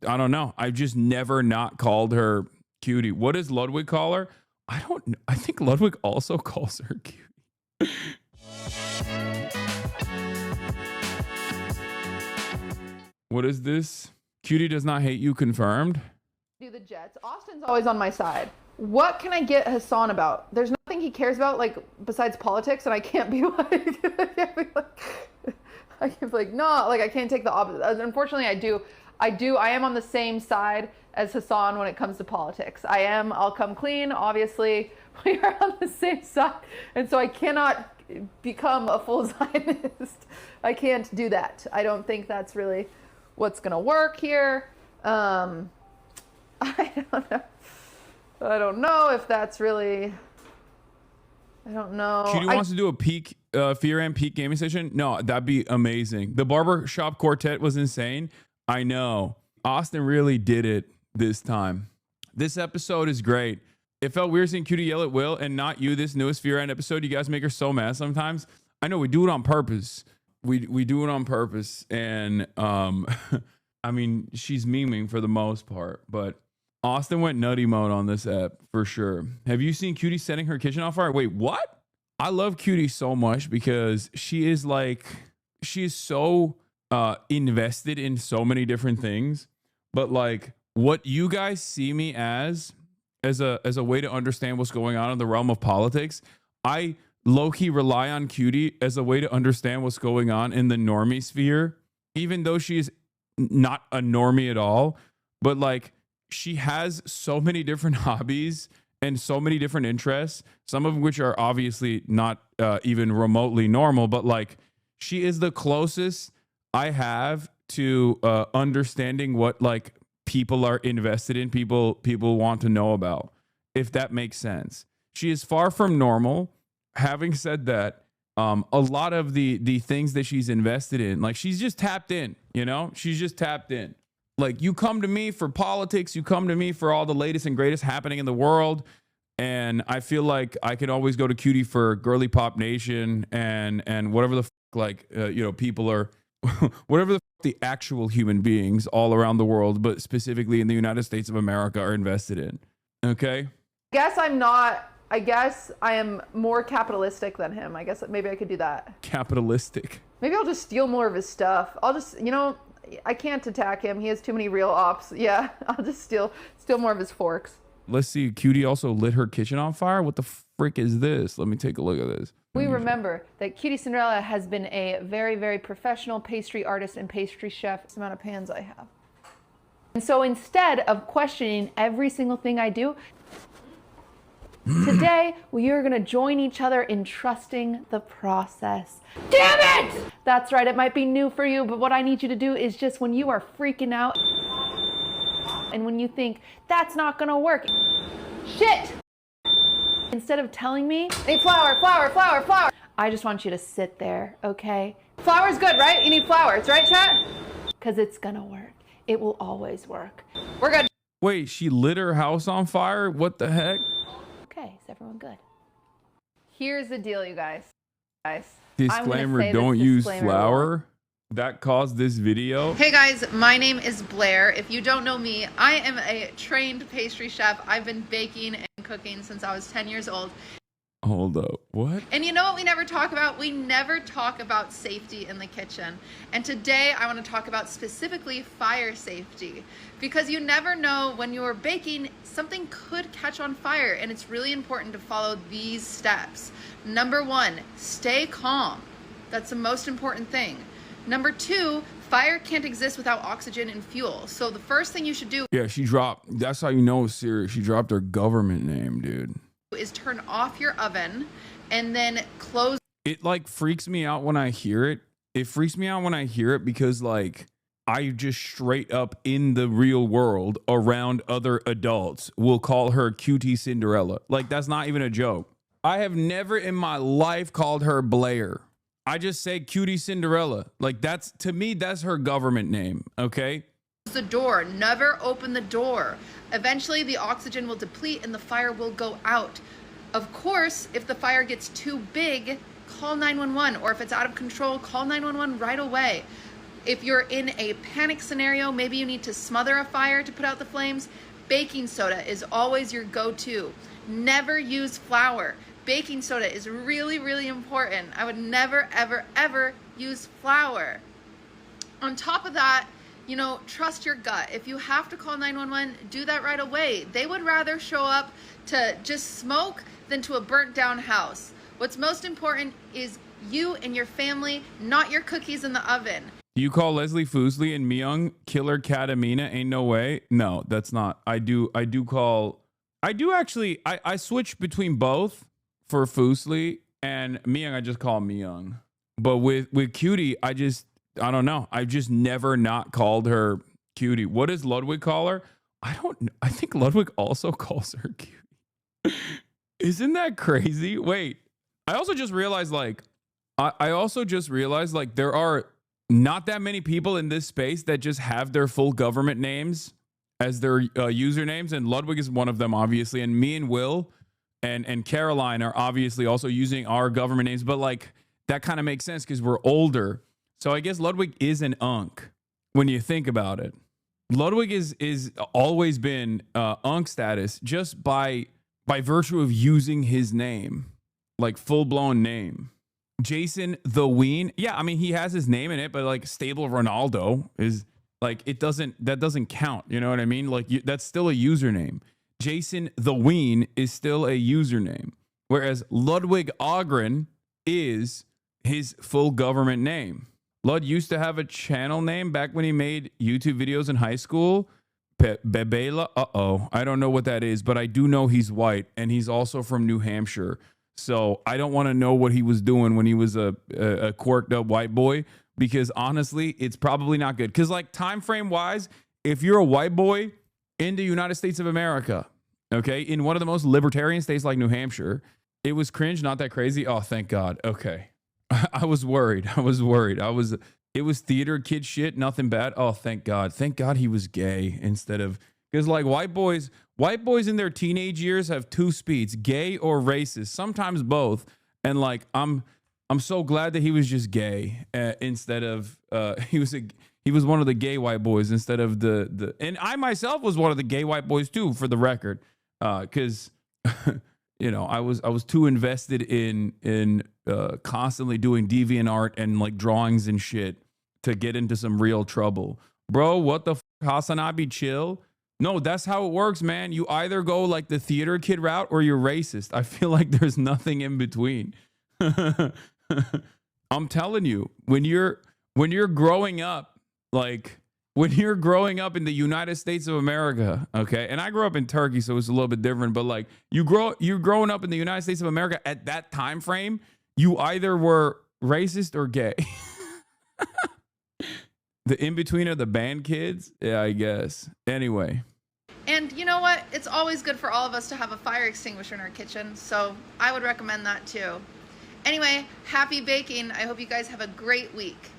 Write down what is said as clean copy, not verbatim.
I don't know. I've just never not called her Cutie. What does Ludwig call her? I don't know. I think Ludwig also calls her Cutie. What is this? Cutie does not hate you confirmed. Do the Jets. Austin's always on my side. What can I get Hasan about? There's nothing he cares about, like, besides politics, and I can't be like, I can't be like, no, like, I can't take the opposite. Unfortunately, I am on the same side as Hasan when it comes to politics. I'll come clean, obviously. We are on the same side, and so I cannot become a full Zionist. I can't do that. I don't think that's really what's gonna work here. I don't know if that's really. I don't know. Cutie wants to do a peak Fear and peak gaming session. No, that'd be amazing. The barbershop quartet was insane. I know. Austin really did it this time. This episode is great. It felt weird seeing Cutie yell at Will and not you this newest Fear and episode. You guys make her so mad sometimes. I know we do it on purpose. We do it on purpose. And I mean, she's memeing for the most part, but Austin went nutty mode on this app for sure. Have you seen Cutie setting her kitchen on fire? Wait, what? I love Cutie so much because she is so invested in so many different things. But like what you guys see me as a way to understand what's going on in the realm of politics, I low-key rely on Cutie as a way to understand what's going on in the normie sphere, even though she is not a normie at all. But like, she has so many different hobbies and so many different interests, some of which are obviously not even remotely normal, but like, she is the closest I have to understanding what like people are invested in, people want to know about, if that makes sense. She is far from normal. Having said that, a lot of the things that she's invested in, like she's just tapped in, you know, she's just tapped in. Like, you come to me for politics, you come to me for all the latest and greatest happening in the world, and I feel like I can always go to Cutie for Girly Pop Nation and whatever the people are, whatever the actual human beings all around the world, but specifically in the United States of America, are invested in. Okay? I guess I am more capitalistic than him. I guess maybe I could do that. Capitalistic. Maybe I'll just steal more of his stuff. I'll just, I can't attack him. He has too many real ops. Yeah, I'll just steal more of his forks. Let's see. Cutie also lit her kitchen on fire. What the frick is this? Let me take a look at this. We remember that QTCinderella has been a very, very professional pastry artist and pastry chef. That's the amount of pans I have. And so instead of questioning every single thing I do, today we are going to join each other in trusting the process. Damn it! That's right, it might be new for you, but what I need you to do is just when you are freaking out and when you think that's not going to work, shit! Instead of telling me, hey, flour, I just want you to sit there, okay? Flour's good, right? You need flour, right, chat? Because it's going to work. It will always work. We're good. Wait, she lit her house on fire? What the heck? Okay, is everyone good? Here's the deal, you guys. Disclaimer, don't use flour. That caused this video. Hey guys, my name is Blair. If you don't know me, I am a trained pastry chef. I've been baking and cooking since I was 10 years old. Hold up, what? And you know what we never talk about? We never talk about safety in the kitchen. And today I want to talk about specifically fire safety, because you never know when you're baking, something could catch on fire, and it's really important to follow these steps. Number 1, stay calm. That's the most important thing. Number 2, fire can't exist without oxygen and fuel. So the first thing you should do, yeah, she dropped, that's how you know it's serious. She dropped her government name, dude. Is turn off your oven and then close. It like freaks me out when I hear it. It freaks me out when I hear it because like I just straight up in the real world around other adults will call her QTCinderella. Like, that's not even a joke. I have never in my life called her Blair. I just say QTCinderella. Like, that's, to me, that's her government name. Okay. The door, never open the door. Eventually the oxygen will deplete and the fire will go out. Of course, if the fire gets too big, call 911, or if it's out of control, call 911 right away. If you're in a panic scenario, maybe you need to smother a fire to put out the flames, baking soda is always your go-to. Never use flour. Baking soda is really, really important. I would never, ever, ever use flour. On top of that, you know, trust your gut. If you have to call 911, do that right away. They would rather show up to just smoke than to a burnt down house. What's most important is you and your family, not your cookies in the oven. You call Leslie Foosley and Myung Killer Katamina? Ain't no way. No, that's not. I switch between both for Foosley, and Myung I just call Myung. But with Cutie, I don't know. I've just never not called her Cutie. What does Ludwig call her? I don't know. I think Ludwig also calls her Cutie. Isn't that crazy? Wait. I also just realized there are not that many people in this space that just have their full government names as their usernames, and Ludwig is one of them, obviously. And me and Will and Caroline are obviously also using our government names, but like that kind of makes sense because we're older. So I guess Ludwig is an unk when you think about it. Ludwig is always been unk status just by virtue of using his name, like full blown name. Jason the Ween. Yeah, I mean he has his name in it, but like Stable Ronaldo is like that doesn't count. You know what I mean? Like that's still a username. Jason the Ween is still a username, whereas Ludwig Ogren is his full government name. Lud used to have a channel name back when he made YouTube videos in high school. Bebela. I don't know what that is, but I do know he's white and he's also from New Hampshire. So I don't want to know what he was doing when he was a quirked up white boy, because honestly, it's probably not good. Because like time frame wise, if you're a white boy in the United States of America, okay, in one of the most libertarian states like New Hampshire, it was cringe, not that crazy. Oh, thank God. Okay. I was worried. It was theater kid shit, nothing bad. Oh, thank God. Thank God he was gay instead of, because like white boys in their teenage years have two speeds, gay or racist, sometimes both. And like, I'm so glad that he was just gay instead of, he was one of the gay white boys instead of and I myself was one of the gay white boys too, for the record. Cause you know, I was too invested in constantly doing DeviantArt and like drawings and shit to get into some real trouble. Bro, what the HasanAbi, chill. No, that's how it works, man. You either go like the theater kid route or you're racist. I feel like there's nothing in between. I'm telling you, when you're growing up, like when you're growing up in the United States of America, okay, and I grew up in Turkey, so it's a little bit different, but like you're growing up in the United States of America at that time frame, you either were racist or gay. The in-between are the band kids? Yeah, I guess. Anyway. And you know what? It's always good for all of us to have a fire extinguisher in our kitchen, so I would recommend that too. Anyway, happy baking. I hope you guys have a great week.